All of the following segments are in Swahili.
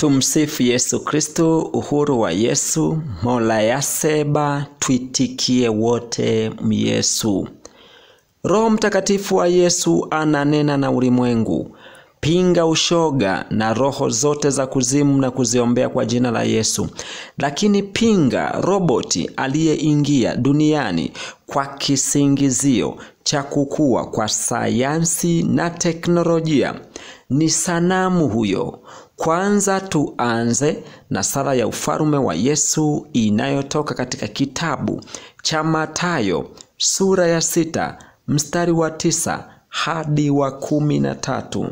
Tumsifu Yesu Kristo. Uhuru wa Yesu. Mola yaseba, tuitikie wote Yesu. Roho Mtakatifu wa Yesu ananena na ulimwengu. Pinga ushoga na roho zote za kuzimu na kuziombea kwa jina la Yesu. Lakini pinga roboti aliyeingia duniani kwa kisingizio cha kukua kwa sayansi na teknolojia. Ni sanamu huyo. Kwanza tuanze na sala ya ufalme wa Yesu inayotoka katika kitabu cha Mathayo sura ya 6 mstari wa 9 hadi wa 13.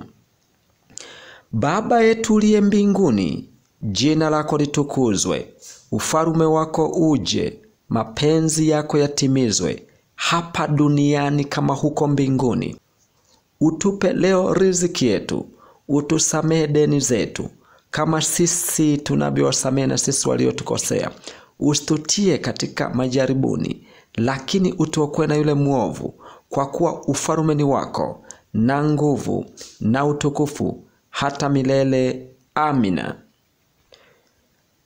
Baba yetu uliye mbinguni, jina lako litukuzwe, ufalme wako uje, mapenzi yako yatimizwe hapa duniani kama huko mbinguni. Utupe leo riziki yetu, utusamehe deni zetu kama sisi tunavyowasamehe na sisi waliotukosea. Usitutie katika majaribuni, lakini utuokoe na yule mwovu, kwa kuwa ufalme ni wako na nguvu na utukufu hata milele. Amina.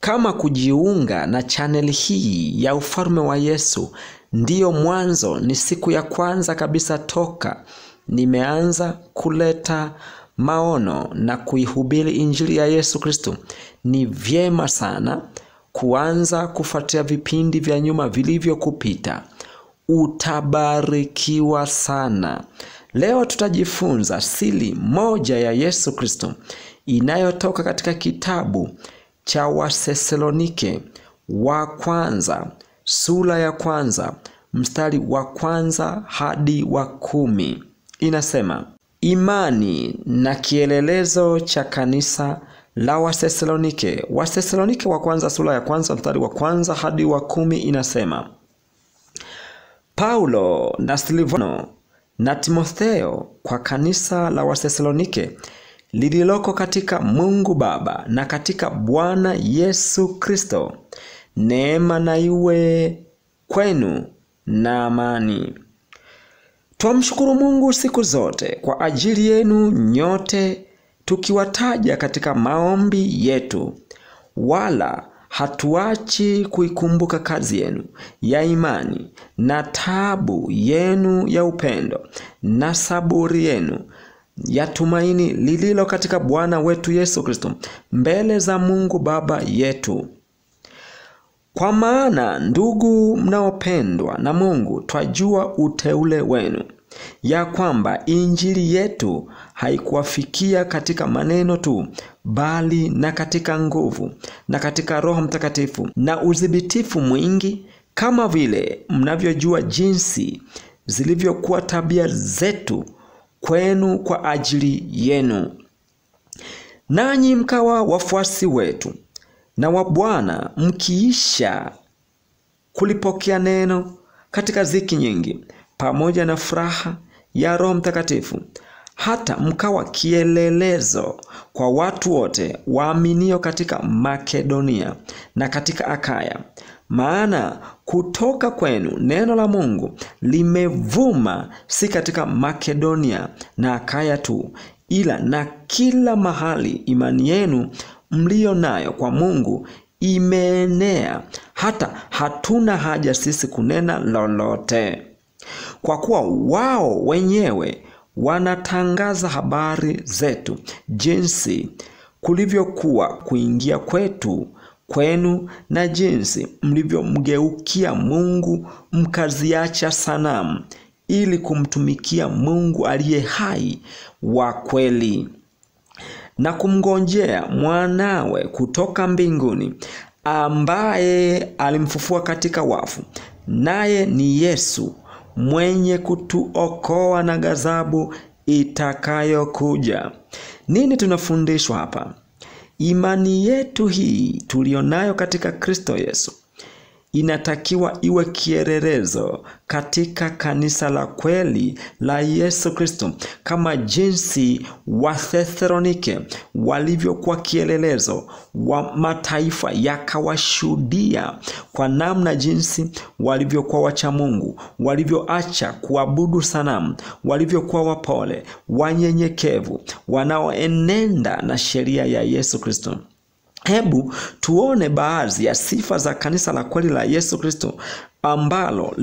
Kama kujiunga na channel hii ya ufalme wa Yesu ndiyo mwanzo, ni siku ya kwanza kabisa toka nimeanza kuleta maono na kuihubiri injili ya Yesu Kristo, ni vyema sana kuanza kufuatia vipindi vya nyuma vilivyokupita. Utabarikiwa sana. Leo tutajifunza siri moja ya Yesu Kristo inayotoka katika kitabu cha Wathesalonike wa kwanza sura ya 1 mstari wa 1 hadi wa 10. Inasema, imani na kielelezo cha kanisa la Wathesalonike. Wathesalonike wa kwanza sura ya 1 mstari wa 1 hadi wa 10 inasema, Paulo na Silvano na Timotheo kwa kanisa la Wathesalonike lililoko katika Mungu Baba na katika Bwana Yesu Kristo. Neema na iwe kwenu na amani. Twamshukuru Mungu siku zote kwa ajili yenu nyote, tukiwataja katika maombi yetu, wala hatuachi kuikumbuka kazi yenu ya imani na taabu yenu ya upendo na saburi yenu ya tumaini lililo katika Bwana wetu Yesu Kristo mbele za Mungu Baba yetu. Kwa maana ndugu mnaopendwa na Mungu, twajua uteule wenu, ya kwamba injili yetu haikuwafikia katika maneno tu, bali na katika nguvu na katika Roho Mtakatifu na udhibitifu mwingi, kama vile mnavyojua jinsi zilivyokuwa tabia zetu kwenu kwa ajili yenu. Nanyi mkawa wafuasi wetu na wa Bwana, mkiisha kulipokea neno katika dhiki nyingi, pamoja na furaha ya Roho Mtakatifu, hata mkawa kielelezo kwa watu wote waaminio katika Makedonia na katika Akaya. Maana kutoka kwenu neno la Mungu limevuma, si katika Makedonia na Akaya tu, ila na kila mahali imani yenu mlio nayo kwa Mungu imeenea, hata hatuna haja sisi kunena lolote, kwa kuwa wao wenyewe wanatangaza habari zetu, jinsi kulivyokuwa kuingia kwetu kwenu, na jinsi mlivyomgeukia Mungu mkaziacha sanamu, ili kumtumikia Mungu aliye hai wa kweli, na kumngojea mwanawe kutoka mbinguni, ambaye alimfufua katika wafu, naye ni Yesu, mwenye kutuokoa na ghadhabu itakayokuja. Nini tunafundishwa hapa? Imani yetu hii tulionayo katika Kristo Yesu inatakiwa iwe kielelezo katika kanisa la kweli la Yesu Kristo, kama jinsi Wathesalonike walivyokuwa kielelezo wa mataifa, yakawashuhudia kwa namna jinsi walivyokuwa wacha Mungu, walivyoacha kuabudu sanamu, walivyokuwa wapole, wanyenyekevu, wanaoenenda na sheria ya Yesu Kristo. Hebu tuone baadhi ya sifa za kanisa la kweli la Yesu Kristo ambalo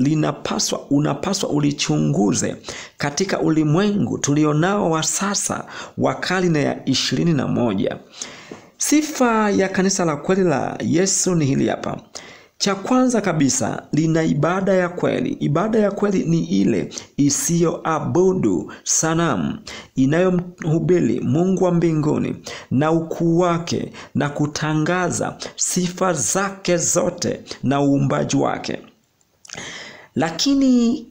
unapaswa ulichunguze katika ulimwengu tulionao wa sasa wa karne ya 21. Sifa ya kanisa la kweli la Yesu ni hili hapa. Cha kwanza kabisa, lina ibada ya kweli. Ibada ya kweli ni ile isiyoabudu sanamu, inayomhubiri Mungu wa mbinguni na ukuu wake na kutangaza sifa zake zote na uumbaji wake. Lakini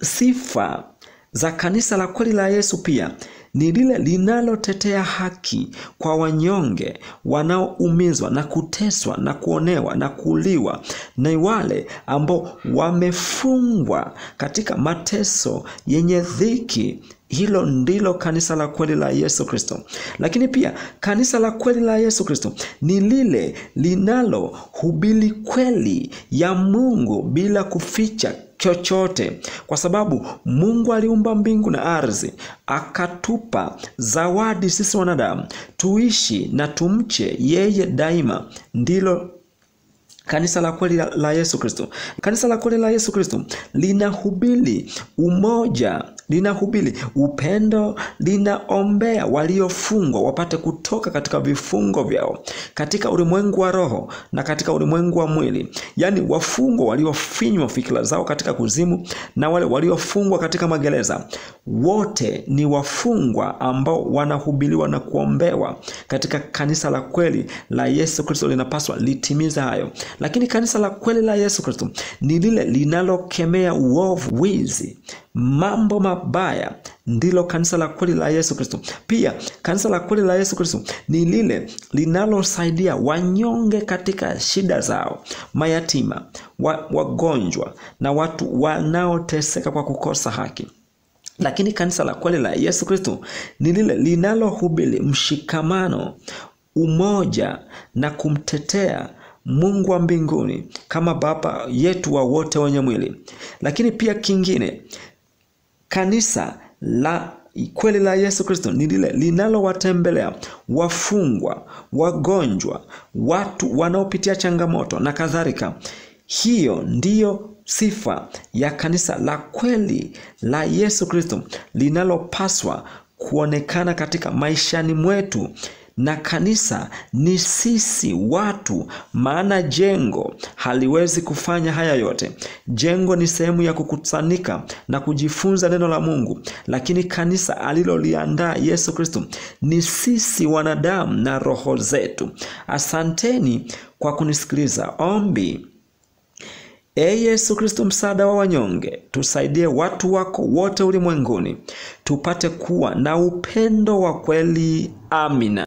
sifa za kanisa la kweli la Yesu pia ni lile linalotetea haki kwa wanyonge, wanaoumizwa na kuteswa na kuonewa na kuuliwa, na wale ambao wamefungwa katika mateso yenye dhiki. Hilo ndilo kanisa la kweli la Yesu Kristo. Lakini pia kanisa la kweli la Yesu Kristo ni lile linalohubiri kweli ya Mungu bila kuficha chochote, kwa sababu Mungu aliumba mbingu na ardhi, akatupa zawadi sisi wanadamu tuishi na tumche yeye daima. Ndilo kanisa la kweli la Yesu Kristo. Kanisa la kweli la Yesu Kristo linahubiri umoja, linahubiri upendo, linaombea waliofungwa wapate kutoka katika vifungo vyao, katika ulimwengu wa roho na katika ulimwengu wa mwili. Yaani wafungwa waliofinywa fikira zao katika kuzimu na wale waliofungwa katika magereza, wote ni wafungwa ambao wanahubiriwa na kuombewa. Katika kanisa la kweli la Yesu Kristo linapaswa litimiza hayo. Lakini kanisa la kweli la Yesu Kristo ni lile linalokemea uovu, wizi, mambo mabaya. Ndilo kanisa la kweli la Yesu Kristo. Pia kanisa la kweli la Yesu Kristo ni lile linalosaidia wanyonge katika shida zao, mayatima, wagonjwa na watu wanaoteseka kwa kukosa haki. Lakini kanisa la kweli la Yesu Kristo ni lile linalohubiri mshikamano, umoja na kumtetea Mungu wa mbinguni kama Baba yetu wa wote wenye mwili. Lakini pia kingine, kanisa la kweli la Yesu Kristo ni lile linalowatembelea wafungwa, wagonjwa, watu wanaopitia changamoto na kadhalika. Hiyo ndiyo sifa ya kanisa la kweli la Yesu Kristo linalopaswa kuonekana katika maishani mwetu. Na kanisa ni sisi watu, maana jengo haliwezi kufanya haya yote. Jengo ni sehemu ya kukusanyika na kujifunza neno la Mungu, lakini kanisa aliloliandaa Yesu Kristo ni sisi wanadamu na roho zetu. Asanteni kwa kunisikiliza. Ombi: Yesu Kristo, msaada wa wanyonge, tusaidie watu wako wote ulimwenguni tupate kuwa na upendo wa kweli. Amina.